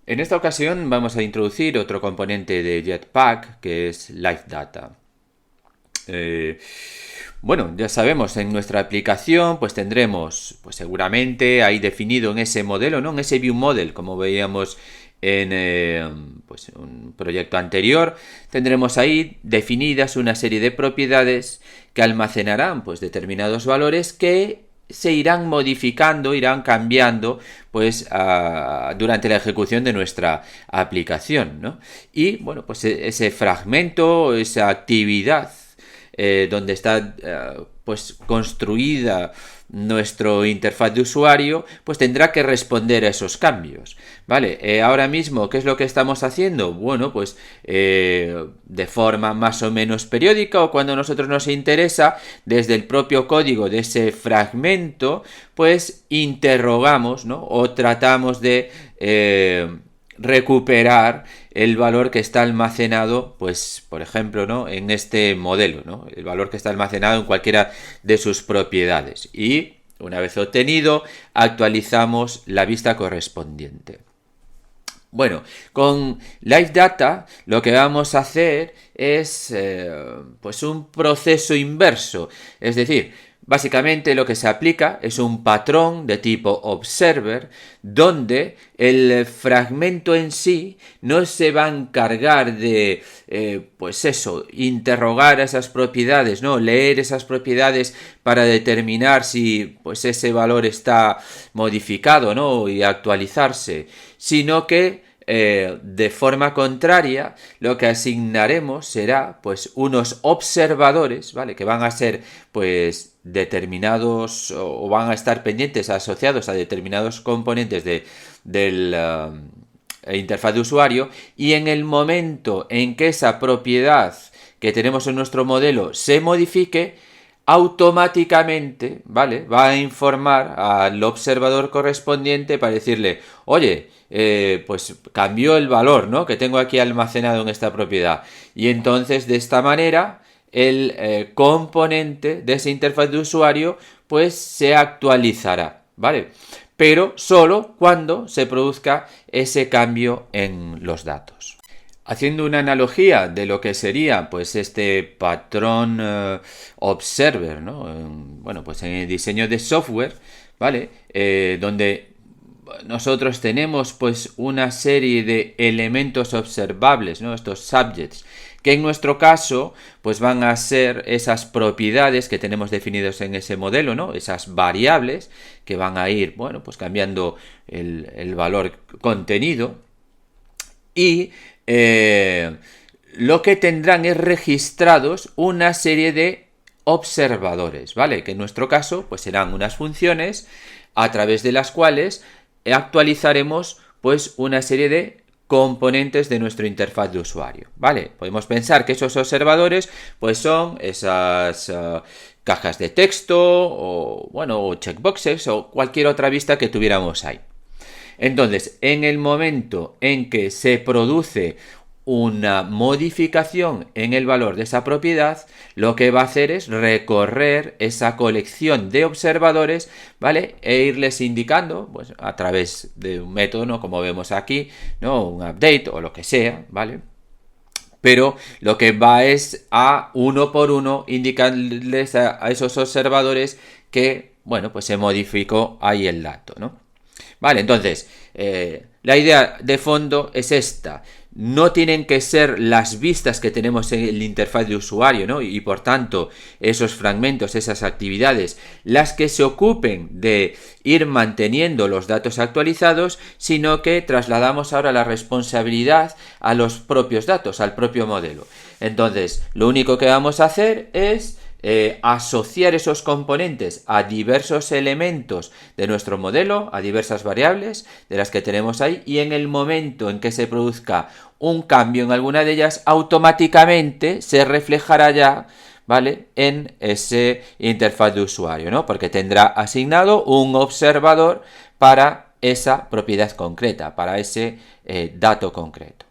En esta ocasión vamos a introducir otro componente de Jetpack que es LiveData. Bueno, ya sabemos, en nuestra aplicación pues tendremos pues seguramente ahí definido en ese modelo, ¿no? En ese view model, como veíamos en pues un proyecto anterior, tendremos ahí definidas una serie de propiedades que almacenarán pues determinados valores que se irán modificando, irán cambiando pues durante la ejecución de nuestra aplicación, ¿no? Y bueno, pues ese fragmento, esa actividad donde está pues construida nuestra interfaz de usuario, pues tendrá que responder a esos cambios, ¿vale? Ahora mismo, ¿qué es lo que estamos haciendo? Bueno, pues de forma más o menos periódica o cuando a nosotros nos interesa, desde el propio código de ese fragmento, pues interrogamos, ¿no? O tratamos de recuperar el valor que está almacenado, pues, por ejemplo, ¿no? En este modelo, ¿no? El valor que está almacenado en cualquiera de sus propiedades. Y, una vez obtenido, actualizamos la vista correspondiente. Bueno, con LiveData lo que vamos a hacer es pues un proceso inverso, es decir, básicamente lo que se aplica es un patrón de tipo observer donde el fragmento en sí no se va a encargar de, pues eso, interrogar esas propiedades, ¿no? Leer esas propiedades para determinar si pues ese valor está modificado, ¿no? Y actualizarse, sino que de forma contraria, lo que asignaremos será pues unos observadores, ¿vale? Que van a ser pues determinados o van a estar pendientes asociados a determinados componentes del interfaz de usuario, y en el momento en que esa propiedad que tenemos en nuestro modelo se modifique, automáticamente, ¿vale? Va a informar al observador correspondiente para decirle, oye, pues cambió el valor, ¿no? Que tengo aquí almacenado en esta propiedad. Y entonces, de esta manera, el componente de esa interfaz de usuario, pues se actualizará, ¿vale? Pero solo cuando se produzca ese cambio en los datos. Haciendo una analogía de lo que sería pues este patrón observer, ¿no? Bueno, pues en el diseño de software, ¿vale? Donde nosotros tenemos pues una serie de elementos observables, ¿no? Estos subjects, que en nuestro caso pues van a ser esas propiedades que tenemos definidos en ese modelo, ¿no? Esas variables que van a ir, bueno, pues cambiando el valor contenido. Y lo que tendrán es registrados una serie de observadores, ¿vale? Que en nuestro caso pues serán unas funciones a través de las cuales actualizaremos pues una serie de componentes de nuestra interfaz de usuario, ¿vale? Podemos pensar que esos observadores pues son esas cajas de texto o, bueno, o checkboxes o cualquier otra vista que tuviéramos ahí. Entonces, en el momento en que se produce una modificación en el valor de esa propiedad, lo que va a hacer es recorrer esa colección de observadores, ¿vale? E irles indicando, pues a través de un método, ¿no? Como vemos aquí, ¿no? Un update o lo que sea, ¿vale? Pero lo que va es a uno por uno indicarles a esos observadores que, bueno, pues se modificó ahí el dato, ¿no? Vale, entonces, la idea de fondo es esta. No tienen que ser las vistas que tenemos en la interfaz de usuario, ¿no? Y por tanto, esos fragmentos, esas actividades, las que se ocupen de ir manteniendo los datos actualizados, sino que trasladamos ahora la responsabilidad a los propios datos, al propio modelo. Entonces, lo único que vamos a hacer es asociar esos componentes a diversos elementos de nuestro modelo, a diversas variables de las que tenemos ahí, y en el momento en que se produzca un cambio en alguna de ellas, automáticamente se reflejará ya, ¿vale? En ese interfaz de usuario, ¿no? Porque tendrá asignado un observador para esa propiedad concreta, para ese dato concreto.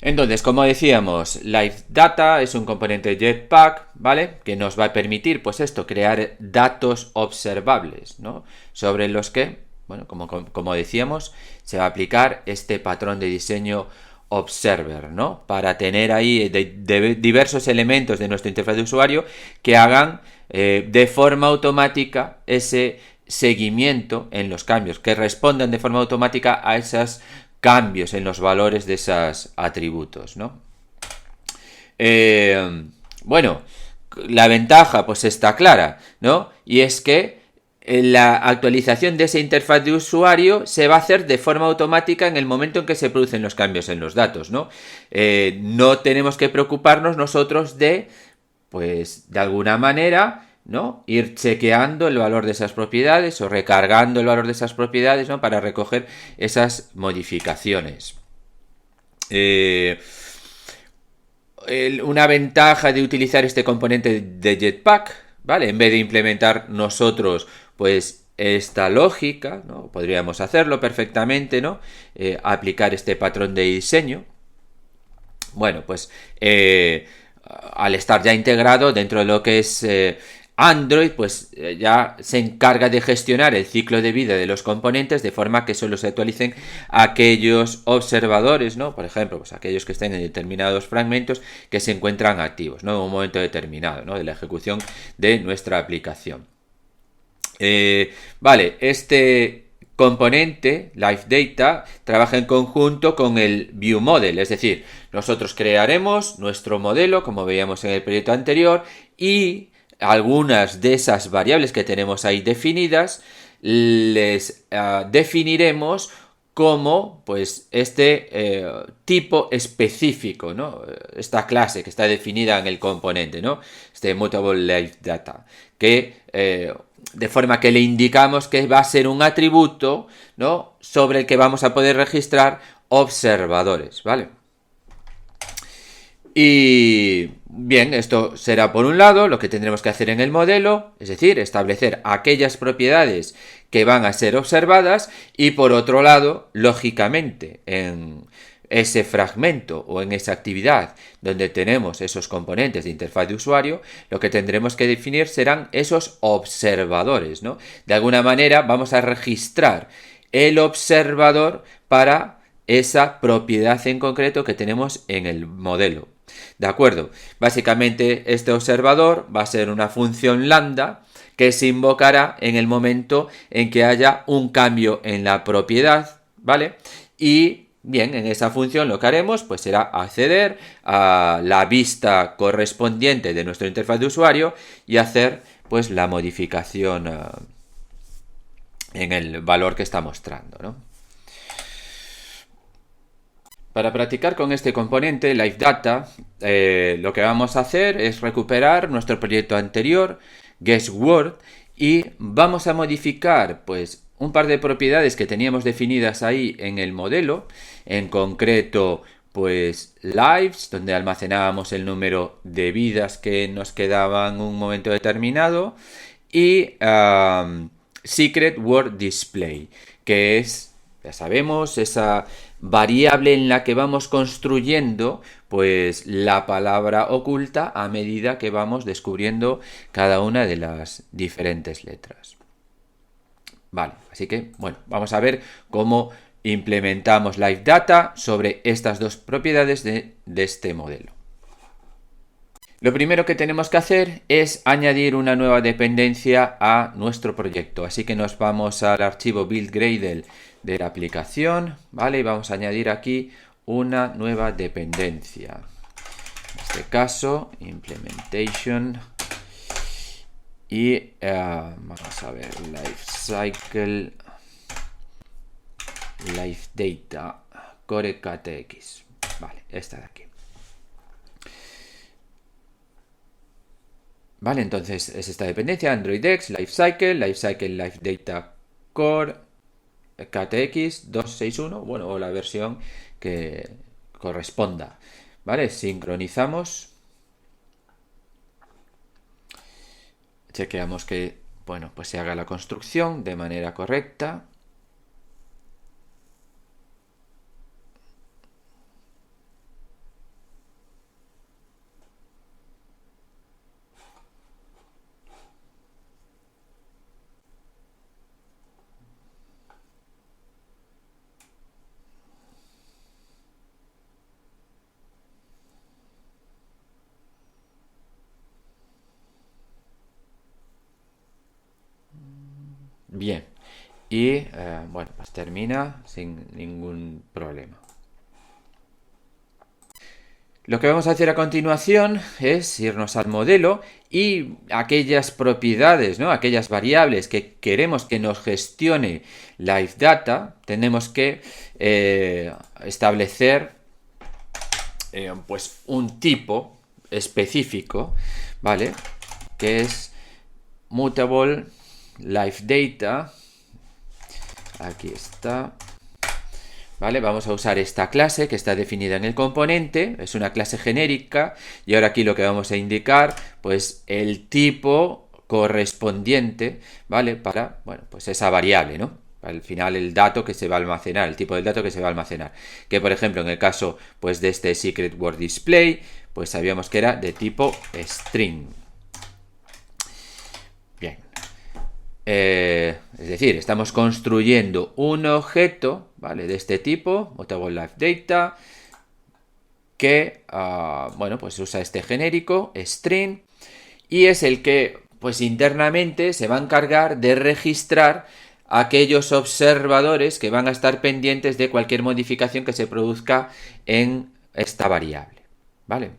Entonces, como decíamos, LiveData es un componente de Jetpack, ¿vale? Que nos va a permitir, pues esto, crear datos observables, ¿no? Sobre los que, bueno, como decíamos, se va a aplicar este patrón de diseño observer, ¿no? Para tener ahí diversos elementos de nuestra interfaz de usuario que hagan de forma automática ese seguimiento en los cambios, que respondan de forma automática a esos cambios en los valores de esos atributos, ¿no? Bueno, la ventaja pues está clara, ¿no? Y es que la actualización de esa interfaz de usuario se va a hacer de forma automática en el momento en que se producen los cambios en los datos, ¿no? No tenemos que preocuparnos nosotros de, pues, de alguna manera, ¿no? Ir chequeando el valor de esas propiedades o recargando el valor de esas propiedades, ¿no? Para recoger esas modificaciones. Una ventaja de utilizar este componente de Jetpack, ¿vale? En vez de implementar nosotros, pues, esta lógica, ¿no? Podríamos hacerlo perfectamente, ¿no? Aplicar este patrón de diseño. Bueno, pues al estar ya integrado dentro de lo que es Android, pues ya se encarga de gestionar el ciclo de vida de los componentes de forma que solo se actualicen aquellos observadores, ¿no? Por ejemplo, pues aquellos que estén en determinados fragmentos que se encuentran activos, ¿no? En un momento determinado, ¿no? De la ejecución de nuestra aplicación. Vale, este componente, Live Data, trabaja en conjunto con el View Model, es decir, nosotros crearemos nuestro modelo, como veíamos en el proyecto anterior, y algunas de esas variables que tenemos ahí definidas, les definiremos como pues este tipo específico, ¿no? Esta clase que está definida en el componente, ¿no? Este Mutable Live Data, que de forma que le indicamos que va a ser un atributo, ¿no? Sobre el que vamos a poder registrar observadores, ¿vale? Y bien, esto será por un lado lo que tendremos que hacer en el modelo, es decir, establecer aquellas propiedades que van a ser observadas, y por otro lado, lógicamente, en ese fragmento o en esa actividad donde tenemos esos componentes de interfaz de usuario, lo que tendremos que definir serán esos observadores, ¿no? De alguna manera vamos a registrar el observador para esa propiedad en concreto que tenemos en el modelo. ¿De acuerdo? Básicamente este observador va a ser una función lambda que se invocará en el momento en que haya un cambio en la propiedad, ¿vale? Y bien, en esa función lo que haremos pues será acceder a la vista correspondiente de nuestra interfaz de usuario y hacer pues la modificación en el valor que está mostrando, ¿no? Para practicar con este componente Live Data, lo que vamos a hacer es recuperar nuestro proyecto anterior, GuessWord, y vamos a modificar pues un par de propiedades que teníamos definidas ahí en el modelo, en concreto pues lives, donde almacenábamos el número de vidas que nos quedaban en un momento determinado, y Secret Word Display, que es, ya sabemos, esa variable en la que vamos construyendo pues la palabra oculta a medida que vamos descubriendo cada una de las diferentes letras. Vale, así que bueno, vamos a ver cómo implementamos Live Data sobre estas dos propiedades de este modelo. Lo primero que tenemos que hacer es añadir una nueva dependencia a nuestro proyecto. Así que nos vamos al archivo build.gradle de la aplicación, ¿vale? Y vamos a añadir aquí una nueva dependencia. En este caso, implementation. Y vamos a ver, lifecycle, life data, core KTX. Vale, esta de aquí. Vale, entonces es esta dependencia, Android X, Lifecycle, Life Data Core, KTX 261, bueno, o la versión que corresponda. Vale, sincronizamos. Chequeamos que, bueno, pues se haga la construcción de manera correcta. Bien. Y bueno, pues termina sin ningún problema. Lo que vamos a hacer a continuación es irnos al modelo y aquellas propiedades, ¿no? Aquellas variables que queremos que nos gestione LiveData, tenemos que establecer pues un tipo específico, ¿vale? Que es mutable LiveData. Aquí está. ¿Vale? Vamos a usar esta clase que está definida en el componente, es una clase genérica y ahora aquí lo que vamos a indicar, pues el tipo correspondiente, ¿vale? Para, bueno, pues esa variable, ¿no? Al final el dato que se va a almacenar, el tipo del dato que se va a almacenar. Que por ejemplo en el caso pues de este secret word display, pues sabíamos que era de tipo string. Bien. Es decir, estamos construyendo un objeto, ¿vale? De este tipo, mutable LiveData, que, bueno, pues usa este genérico, string, y es el que, pues internamente se va a encargar de registrar aquellos observadores que van a estar pendientes de cualquier modificación que se produzca en esta variable, ¿vale?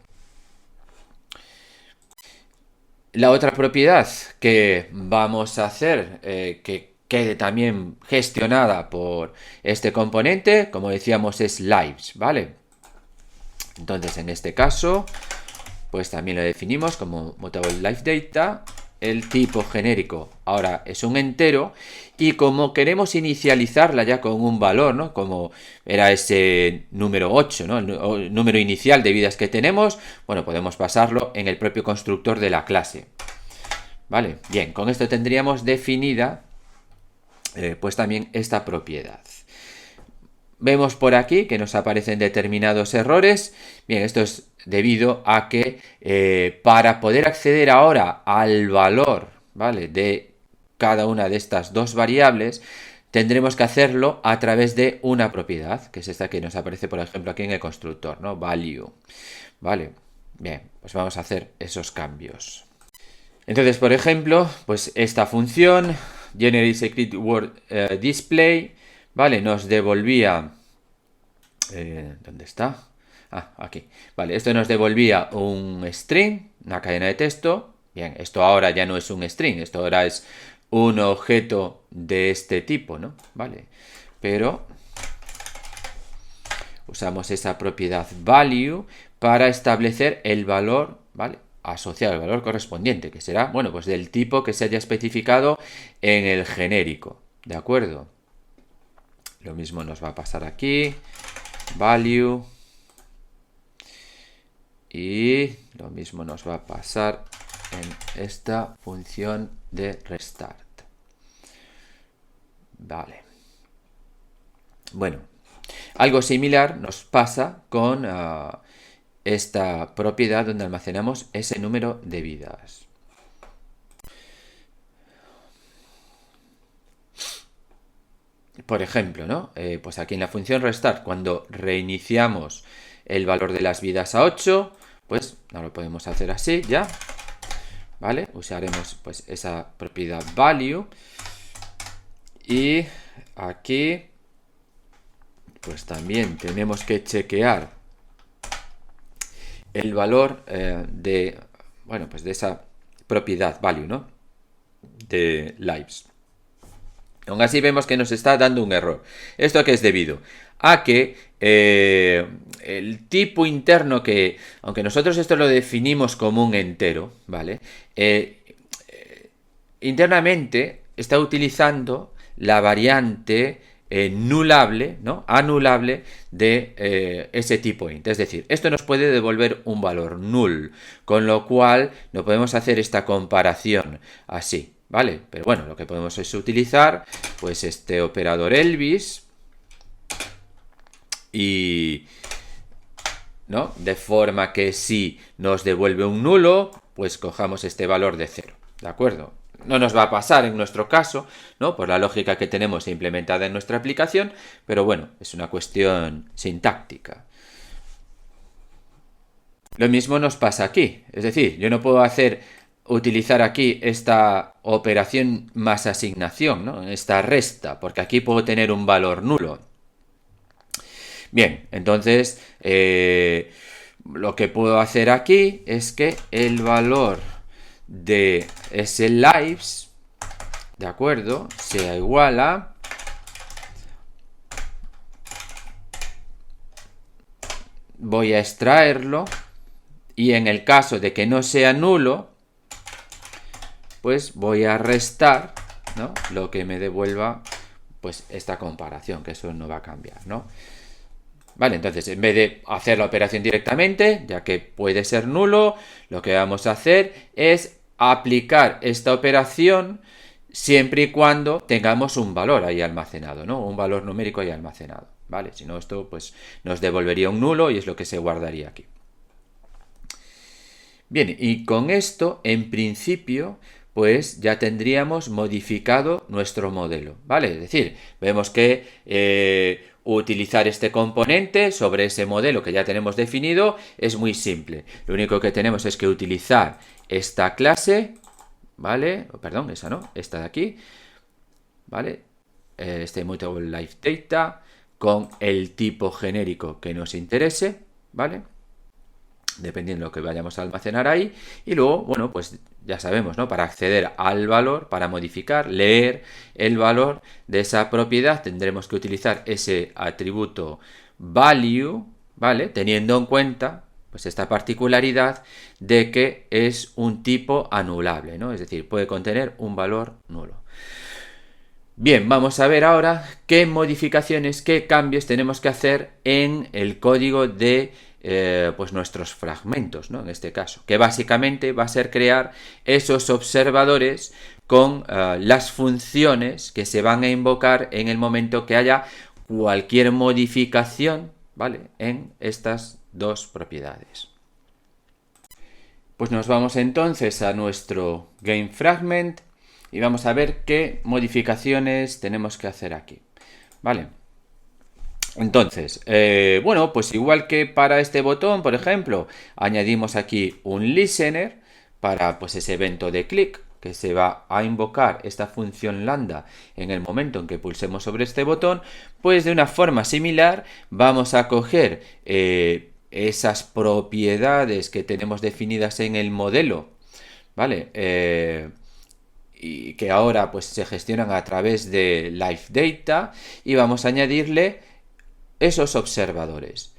La otra propiedad que vamos a hacer que quede también gestionada por este componente, como decíamos, es lives, ¿vale? Entonces, en este caso, pues también lo definimos como mutable LiveData. El tipo genérico ahora es un entero y como queremos inicializarla ya con un valor, ¿no? Como era ese número 8, ¿no? El número inicial de vidas que tenemos, bueno, podemos pasarlo en el propio constructor de la clase. Vale, bien, con esto tendríamos definida pues también esta propiedad. Vemos por aquí que nos aparecen determinados errores. Bien, esto es debido a que para poder acceder ahora al valor, ¿vale?, de cada una de estas dos variables, tendremos que hacerlo a través de una propiedad, que es esta que nos aparece, por ejemplo, aquí en el constructor, ¿no? Value. Vale, bien, pues vamos a hacer esos cambios. Entonces, por ejemplo, pues esta función, generateSecretWordDisplay, ¿vale? Nos devolvía... ¿dónde está? Ah, aquí. Vale, esto nos devolvía un string, una cadena de texto. Bien, esto ahora ya no es un string, esto ahora es un objeto de este tipo, ¿no? Vale, pero usamos esa propiedad value para establecer el valor, ¿vale?, asociado al valor correspondiente, que será, bueno, pues del tipo que se haya especificado en el genérico, ¿de acuerdo? Lo mismo nos va a pasar aquí, value, y lo mismo nos va a pasar en esta función de restart. Vale. Bueno, algo similar nos pasa con esta propiedad donde almacenamos ese número de vidas. Por ejemplo, ¿no? Pues aquí en la función restart, cuando reiniciamos el valor de las vidas a 8, pues no lo podemos hacer así ya, ¿vale? Usaremos pues esa propiedad value y aquí pues también tenemos que chequear el valor de, bueno, pues de esa propiedad value, ¿no?, de lives. Aún así vemos que nos está dando un error. ¿Esto a qué es debido? A que el tipo interno que, aunque nosotros esto lo definimos como un entero, ¿vale?, internamente está utilizando la variante nullable, ¿no?, anulable de ese tipo int. Es decir, esto nos puede devolver un valor null, con lo cual no podemos hacer esta comparación así, ¿vale? Pero bueno, lo que podemos es utilizar pues este operador Elvis y, ¿no?, de forma que si nos devuelve un nulo, pues cojamos este valor de 0, ¿de acuerdo? No nos va a pasar en nuestro caso, ¿no?, por la lógica que tenemos implementada en nuestra aplicación, pero bueno, es una cuestión sintáctica. Lo mismo nos pasa aquí, es decir, yo no puedo hacer utilizar aquí esta operación más asignación, ¿no? Esta resta, porque aquí puedo tener un valor nulo. Bien, entonces lo que puedo hacer aquí es que el valor de ese lives, ¿de acuerdo?, sea igual a voy a extraerlo y en el caso de que no sea nulo, pues voy a restar, ¿no?, lo que me devuelva pues esta comparación, que eso no va a cambiar, ¿no? Vale, entonces en vez de hacer la operación directamente, ya que puede ser nulo, lo que vamos a hacer es aplicar esta operación siempre y cuando tengamos un valor ahí almacenado, ¿no? Un valor numérico ahí almacenado, ¿vale? Si no, esto pues nos devolvería un nulo y es lo que se guardaría aquí. Bien, y con esto, en principio, pues ya tendríamos modificado nuestro modelo, ¿vale? Es decir, vemos que utilizar este componente sobre ese modelo que ya tenemos definido es muy simple. Lo único que tenemos es que utilizar esta clase, ¿vale? Perdón, esa no, esta de aquí, ¿vale? Este Immutable Live Data con el tipo genérico que nos interese, ¿vale? Dependiendo de lo que vayamos a almacenar ahí. Y luego, bueno, pues ya sabemos, ¿no? Para acceder al valor, para modificar, leer el valor de esa propiedad, tendremos que utilizar ese atributo value, ¿vale? Teniendo en cuenta pues esta particularidad de que es un tipo anulable, ¿no? Es decir, puede contener un valor nulo. Bien, vamos a ver ahora qué modificaciones, qué cambios tenemos que hacer en el código de pues nuestros fragmentos, ¿no? En este caso, que básicamente va a ser crear esos observadores con las funciones que se van a invocar en el momento que haya cualquier modificación, ¿vale?, en estas dos propiedades. Pues nos vamos entonces a nuestro GameFragment y vamos a ver qué modificaciones tenemos que hacer aquí, ¿vale? Entonces, bueno, pues igual que para este botón, por ejemplo, añadimos aquí un listener para pues ese evento de clic que se va a invocar esta función lambda en el momento en que pulsemos sobre este botón, pues de una forma similar vamos a coger esas propiedades que tenemos definidas en el modelo, ¿vale? Y que ahora pues se gestionan a través de Live Data y vamos a añadirle esos observadores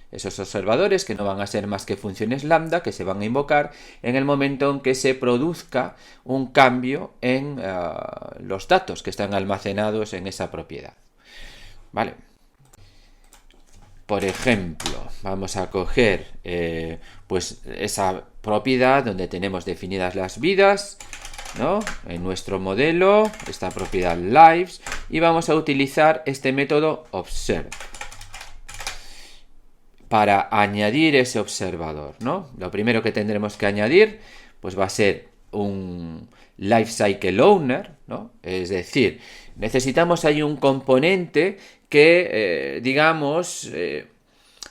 que no van a ser más que funciones lambda que se van a invocar en el momento en que se produzca un cambio en los datos que están almacenados en esa propiedad, ¿vale? Por ejemplo, vamos a coger pues esa propiedad donde tenemos definidas las vidas, ¿no?, en nuestro modelo, esta propiedad lives, y vamos a utilizar este método observe para añadir ese observador, ¿no? Lo primero que tendremos que añadir pues va a ser un lifecycle owner, ¿no? Es decir, necesitamos ahí un componente que, digamos,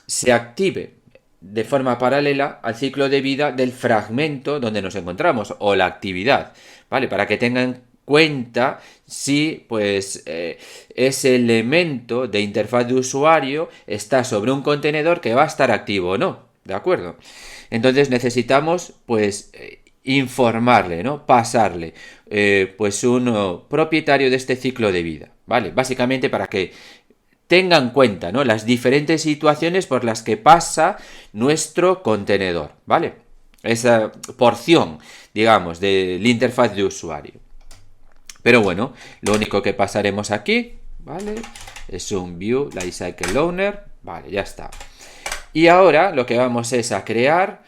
se active de forma paralela al ciclo de vida del fragmento donde nos encontramos o la actividad, ¿vale? Para que tengan cuenta si pues ese elemento de interfaz de usuario está sobre un contenedor que va a estar activo o no, ¿de acuerdo? Entonces necesitamos pues informarle, ¿no?, pasarle pues un propietario de este ciclo de vida, ¿vale? Básicamente para que tengan en cuenta, ¿no?, las diferentes situaciones por las que pasa nuestro contenedor, ¿vale? Esa porción, digamos, del interfaz de usuario. Pero bueno, lo único que pasaremos aquí, ¿vale?, es un view lifecycle owner, vale, ya está. Y ahora lo que vamos es a crear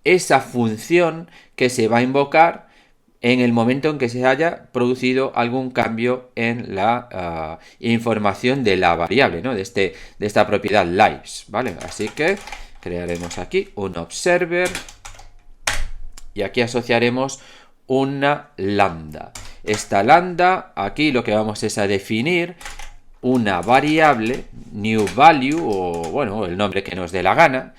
esa función que se va a invocar en el momento en que se haya producido algún cambio en la información de la variable, ¿no?, de esta propiedad lives, ¿vale? Así que crearemos aquí un observer y aquí asociaremos una lambda. Esta lambda, aquí lo que vamos es a definir una variable, new value, o bueno, el nombre que nos dé la gana,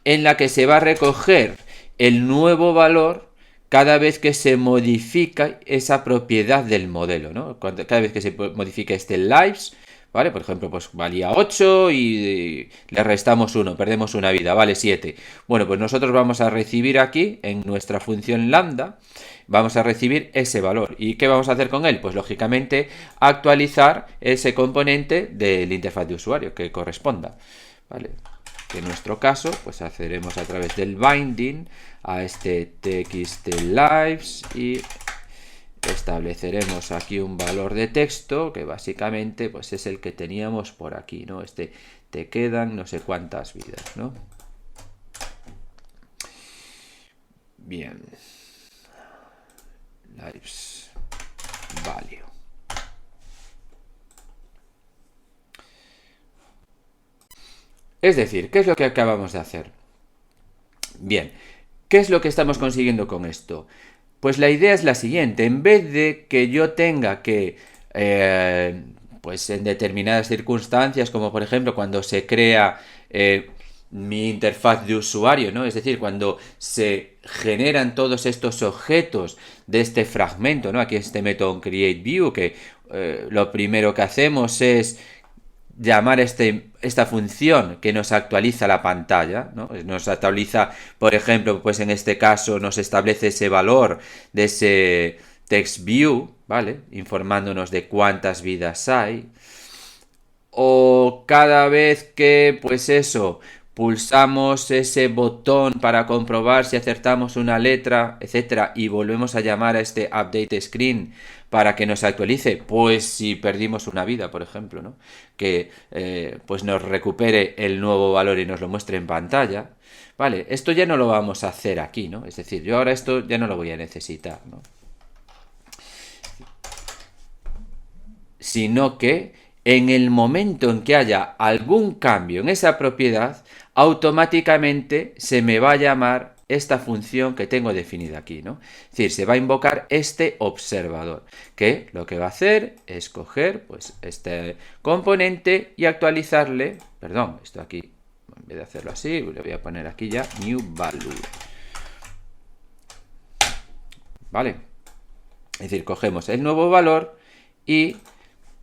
en la que se va a recoger el nuevo valor cada vez que se modifica esa propiedad del modelo, ¿no? Cada vez que se modifica este lives, ¿vale? Por ejemplo, pues valía 8 y le restamos 1, perdemos una vida, vale 7. Bueno, pues nosotros vamos a recibir aquí, en nuestra función lambda, vamos a recibir ese valor. ¿Y qué vamos a hacer con él? Pues lógicamente actualizar ese componente del interfaz de usuario que corresponda, ¿vale? Que en nuestro caso, pues haceremos a través del binding a este txt_lives y estableceremos aquí un valor de texto que básicamente pues es el que teníamos por aquí, ¿no? Te quedan no sé cuántas vidas, ¿no? Bien. Lives value. Es decir, ¿qué es lo que acabamos de hacer? Bien, ¿qué es lo que estamos consiguiendo con esto? Pues la idea es la siguiente, en vez de que yo tenga que, pues en determinadas circunstancias, como por ejemplo cuando se crea mi interfaz de usuario, ¿no? Es decir, cuando se generan todos estos objetos de este fragmento, ¿no? Aquí este método createView, que lo primero que hacemos es llamar esta función que nos actualiza la pantalla, ¿no? Nos actualiza, por ejemplo, pues en este caso nos establece ese valor de ese text view, ¿vale? Informándonos de cuántas vidas hay. O cada vez que, pues eso, pulsamos ese botón para comprobar si acertamos una letra, etcétera, y volvemos a llamar a este update screen para que nos actualice, pues si perdimos una vida, por ejemplo, ¿no? Que pues nos recupere el nuevo valor y nos lo muestre en pantalla. Vale, esto ya no lo vamos a hacer aquí, ¿no? Es decir, yo ahora esto ya no lo voy a necesitar, ¿no? Sino que en el momento en que haya algún cambio en esa propiedad, automáticamente se me va a llamar esta función que tengo definida aquí, ¿no? Es decir, se va a invocar este observador, que lo que va a hacer es coger pues este componente y actualizarle, perdón, esto aquí, en vez de hacerlo así, le voy a poner aquí ya new value. ¿Vale? Es decir, cogemos el nuevo valor y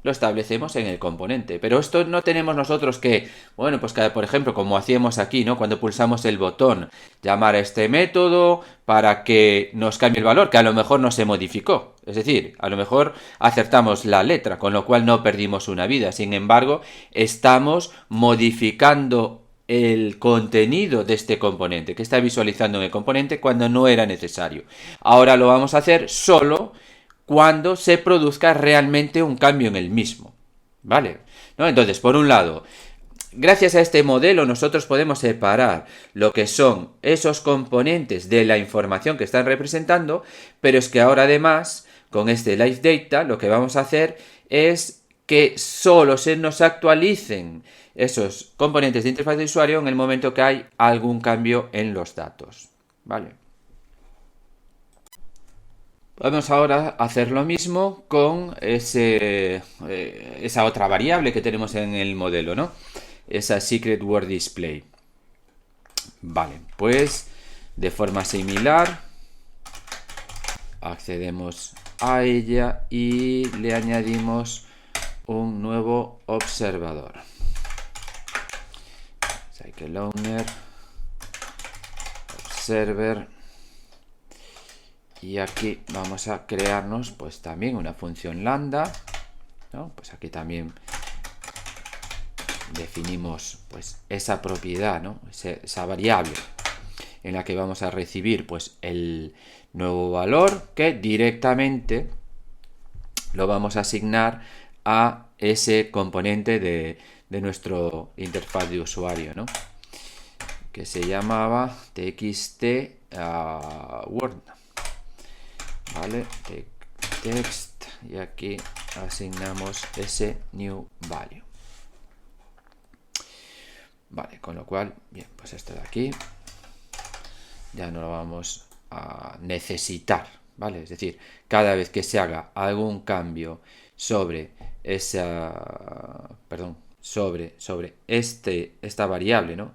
lo establecemos en el componente. Pero esto no tenemos nosotros que, bueno, pues que, por ejemplo, como hacíamos aquí, ¿no? Cuando pulsamos el botón, llamar a este método para que nos cambie el valor, que a lo mejor no se modificó. Es decir, a lo mejor acertamos la letra, con lo cual no perdimos una vida. Sin embargo, estamos modificando el contenido de este componente, que está visualizando en el componente cuando no era necesario. Ahora lo vamos a hacer solo cuando se produzca realmente un cambio en el mismo, ¿vale? ¿No? Entonces, por un lado, gracias a este modelo nosotros podemos separar lo que son esos componentes de la información que están representando, pero es que ahora además, con este Live Data, lo que vamos a hacer es que solo se nos actualicen esos componentes de interfaz de usuario en el momento que hay algún cambio en los datos, ¿vale? Vamos ahora a hacer lo mismo con esa otra variable que tenemos en el modelo, ¿no? Esa secret word display. Vale, pues de forma similar accedemos a ella y le añadimos un nuevo observador. Cycle owner, observer. Y aquí vamos a crearnos pues también una función lambda, ¿no? Pues aquí también definimos pues esa propiedad, ¿no? Esa variable en la que vamos a recibir pues el nuevo valor que directamente lo vamos a asignar a ese componente de nuestro interfaz de usuario, ¿no? Que se llamaba txt word. ¿Vale? Text y aquí asignamos ese new value. Vale, con lo cual, bien, pues esto de aquí ya no lo vamos a necesitar, ¿vale? Es decir, cada vez que se haga algún cambio sobre esa, perdón, sobre esta variable, ¿no?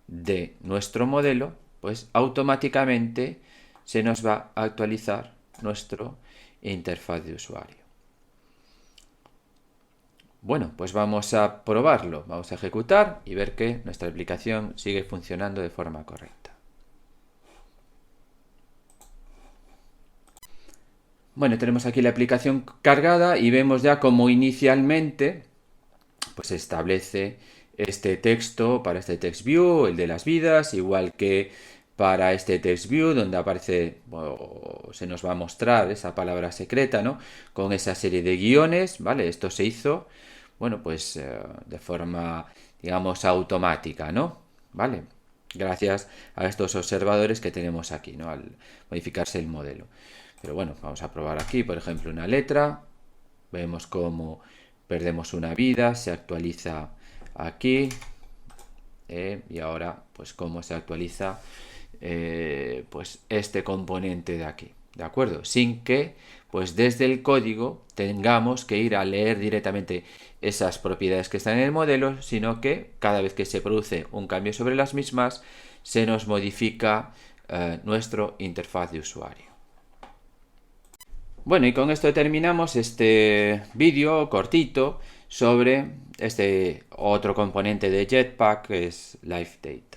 De nuestro modelo, pues automáticamente se nos va a actualizar nuestra interfaz de usuario. Bueno, pues vamos a probarlo, vamos a ejecutar y ver que nuestra aplicación sigue funcionando de forma correcta. Bueno, tenemos aquí la aplicación cargada y vemos ya cómo inicialmente pues establece este texto para este text view, el de las vidas, igual que para este text view donde aparece, se nos va a mostrar esa palabra secreta, ¿no? Con esa serie de guiones, ¿vale? Esto se hizo, bueno, pues de forma, digamos, automática, ¿no? ¿Vale? Gracias a estos observadores que tenemos aquí, ¿no? Al modificarse el modelo. Pero bueno, vamos a probar aquí, por ejemplo, una letra. Vemos cómo perdemos una vida, se actualiza aquí. Y ahora, pues cómo se actualiza pues este componente de aquí. ¿De acuerdo? Sin que, pues desde el código tengamos que ir a leer directamente esas propiedades que están en el modelo, sino que cada vez que se produce un cambio sobre las mismas, se nos modifica nuestra interfaz de usuario. Bueno, y con esto terminamos este vídeo cortito sobre este otro componente de Jetpack, que es LiveDate.